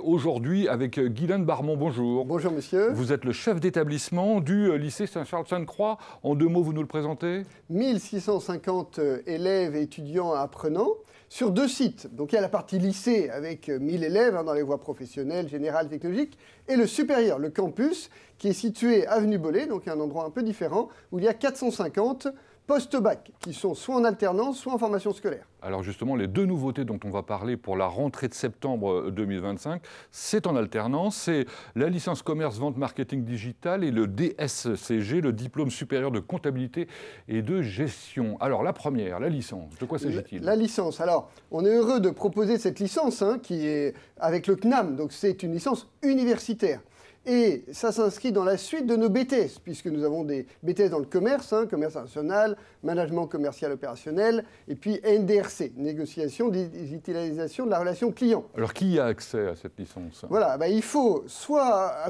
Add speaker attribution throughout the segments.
Speaker 1: Aujourd'hui, avec Guylaine Barmont, bonjour.
Speaker 2: Bonjour monsieur.
Speaker 1: Vous êtes le chef d'établissement du lycée Saint-Charles-Sainte-Croix. En 2 mots, vous nous le présentez?
Speaker 2: 1650 élèves et étudiants apprenants sur 2 sites. Donc il y a la partie lycée avec 1000 élèves dans les voies professionnelles, générales, technologiques, et le supérieur, le campus, qui est situé avenue Bollé, donc un endroit un peu différent, où il y a 450 post-bac, qui sont soit en alternance, soit en formation scolaire.
Speaker 1: Alors justement, les 2 nouveautés dont on va parler pour la rentrée de septembre 2025, c'est en alternance, c'est la licence commerce, vente, marketing digital et le DSCG, le diplôme supérieur de comptabilité et de gestion. Alors la première, la licence, de quoi s'agit-il?
Speaker 2: La licence, alors on est heureux de proposer cette licence qui est avec le CNAM, donc c'est une licence universitaire. Et ça s'inscrit dans la suite de nos BTS, puisque nous avons des BTS dans le commerce, commerce international, management commercial opérationnel, et puis NDRC, négociation, digitalisation de la relation client.
Speaker 1: Alors qui a accès à cette licence?
Speaker 2: Voilà, il faut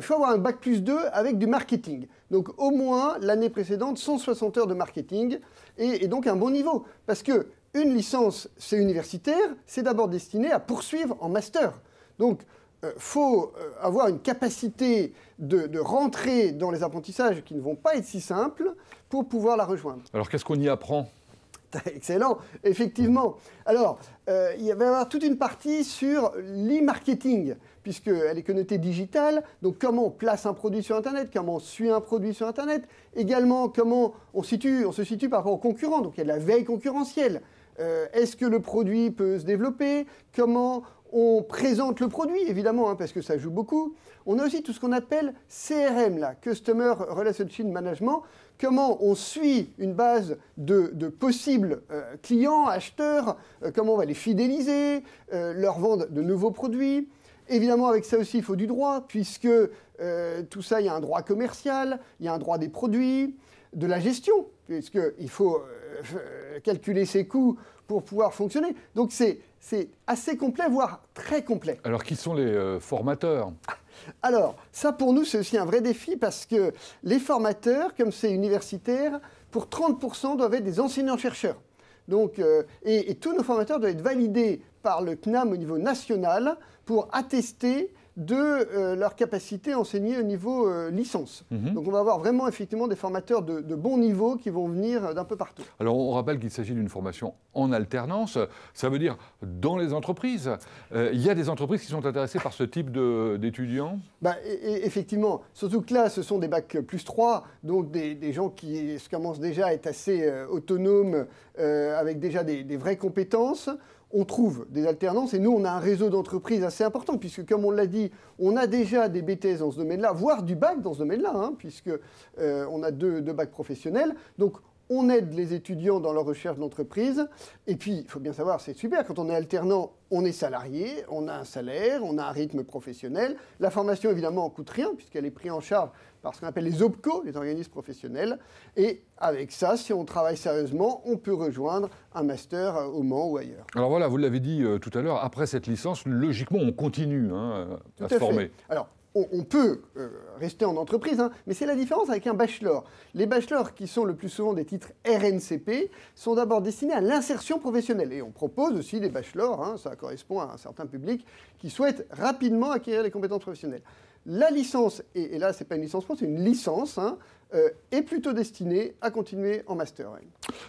Speaker 2: avoir un bac plus 2 avec du marketing. Donc au moins l'année précédente, 160 heures de marketing, et donc un bon niveau. Parce que une licence, c'est universitaire, c'est d'abord destiné à poursuivre en master. Donc, faut avoir une capacité de rentrer dans les apprentissages qui ne vont pas être si simples pour pouvoir la rejoindre.
Speaker 1: Alors qu'est-ce qu'on y apprend?
Speaker 2: Excellent, effectivement. Alors, il va y avoir toute une partie sur l'e-marketing, puisqu'elle est connotée digitale. Donc, comment on place un produit sur Internet, comment on suit un produit sur Internet. Également, comment on se situe par rapport aux concurrents. Donc, il y a de la veille concurrentielle. Est-ce que le produit peut se développer? Comment on présente le produit, évidemment, parce que ça joue beaucoup. On a aussi tout ce qu'on appelle CRM, là, Customer Relationship Management. Comment on suit une base de possibles clients, acheteurs, comment on va les fidéliser, leur vendre de nouveaux produits. Évidemment, avec ça aussi, il faut du droit, puisque tout ça, il y a un droit commercial, il y a un droit des produits, de la gestion, puisqu'il faut calculer ses coûts pour pouvoir fonctionner. Donc c'est assez complet, voire très complet.
Speaker 1: Alors qui sont les formateurs?
Speaker 2: Alors ça pour nous c'est aussi un vrai défi parce que les formateurs, comme c'est universitaire, pour 30% doivent être des enseignants-chercheurs. Donc, et tous nos formateurs doivent être validés par le CNAM au niveau national pour attester de leur capacité à enseigner au niveau licence. Donc on va avoir vraiment effectivement des formateurs de bon niveau qui vont venir d'un peu partout.
Speaker 1: Alors on rappelle qu'il s'agit d'une formation en alternance, ça veut dire dans les entreprises. Il y a des entreprises qui sont intéressées par ce type d'étudiants?
Speaker 2: Effectivement, surtout que là ce sont des bacs plus 3, donc des gens qui commencent déjà à être assez autonomes, avec déjà des vraies compétences. On trouve des alternances et nous, on a un réseau d'entreprises assez important puisque, comme on l'a dit, on a déjà des BTS dans ce domaine-là, voire du bac dans ce domaine-là, puisque on a deux bacs professionnels. Donc, on aide les étudiants dans leur recherche d'entreprise. Et puis, il faut bien savoir, c'est super, quand on est alternant, on est salarié, on a un salaire, on a un rythme professionnel. La formation, évidemment, ne coûte rien puisqu'elle est prise en charge par ce qu'on appelle les OPCO, les organismes professionnels. Et avec ça, si on travaille sérieusement, on peut rejoindre un master au Mans ou ailleurs.
Speaker 1: Alors voilà, vous l'avez dit tout à l'heure, après cette licence, logiquement, on continue à se former.
Speaker 2: Alors, on peut rester en entreprise, mais c'est la différence avec un bachelor. Les bachelors, qui sont le plus souvent des titres RNCP, sont d'abord destinés à l'insertion professionnelle. Et on propose aussi des bachelors, ça correspond à un certain public qui souhaite rapidement acquérir les compétences professionnelles. La licence, et là, ce n'est pas une licence pro, c'est une licence, est plutôt destinée à continuer en master.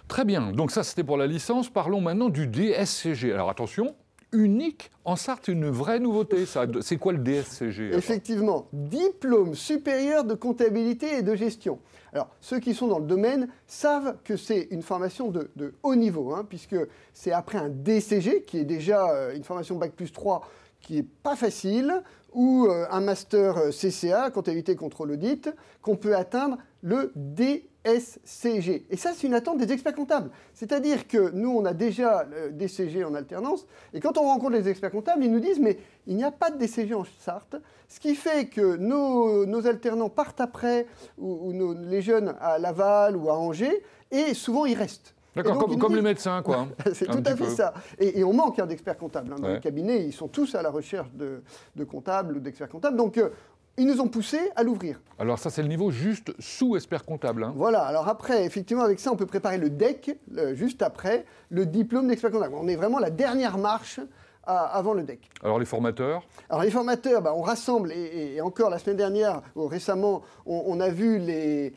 Speaker 1: Très bien, donc ça c'était pour la licence. Parlons maintenant du DSCG. Alors attention, unique en Sarthe, une vraie nouveauté. C'est quoi le DSCG?
Speaker 2: Effectivement, diplôme supérieur de comptabilité et de gestion. Alors, ceux qui sont dans le domaine savent que c'est une formation de haut niveau, puisque c'est après un DCG, qui est déjà une formation Bac plus 3, qui n'est pas facile, ou un master CCA, comptabilité, contrôle, audit, qu'on peut atteindre le DSCG. Et ça, c'est une attente des experts comptables. C'est-à-dire que nous, on a déjà le DCG en alternance, et quand on rencontre les experts comptables, ils nous disent « mais il n'y a pas de DCG en Sarthe », ce qui fait que nos alternants partent après, ou les jeunes à Laval ou à Angers, et souvent ils restent.
Speaker 1: D'accord, comme les médecins, quoi.
Speaker 2: C'est tout à fait ça. Et on manque d'experts comptables. Dans les cabinets, ils sont tous à la recherche de comptables ou d'experts comptables. Donc, ils nous ont poussés à l'ouvrir.
Speaker 1: Alors ça, c'est le niveau juste sous expert comptable.
Speaker 2: Voilà. Alors après, effectivement, avec ça, on peut préparer le DEC, juste après, le diplôme d'expert comptable. On est vraiment la dernière marche avant le DEC.
Speaker 1: Alors les formateurs?
Speaker 2: Alors les formateurs, on rassemble, et encore la semaine dernière, ou récemment, on a vu les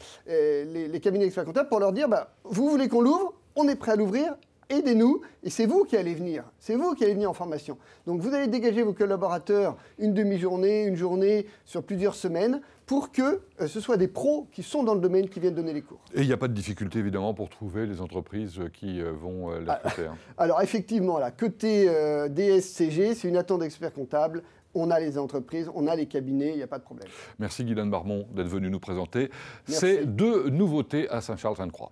Speaker 2: cabinets experts comptables pour leur dire, vous voulez qu'on l'ouvre, on est prêt à l'ouvrir, aidez-nous, et c'est vous qui allez venir. C'est vous qui allez venir en formation. Donc vous allez dégager vos collaborateurs une demi-journée, une journée, sur plusieurs semaines, pour que ce soit des pros qui sont dans le domaine qui viennent donner les cours.
Speaker 1: Et il n'y a pas de difficulté, évidemment, pour trouver les entreprises qui vont les recruter.
Speaker 2: Alors effectivement, là, côté DSCG, c'est une attente d'experts comptables. On a les entreprises, on a les cabinets, il n'y a pas de problème.
Speaker 1: Merci Guylaine Marmont d'être venu nous présenter
Speaker 2: Merci.
Speaker 1: ces 2 nouveautés à Saint-Charles-Sainte-Croix.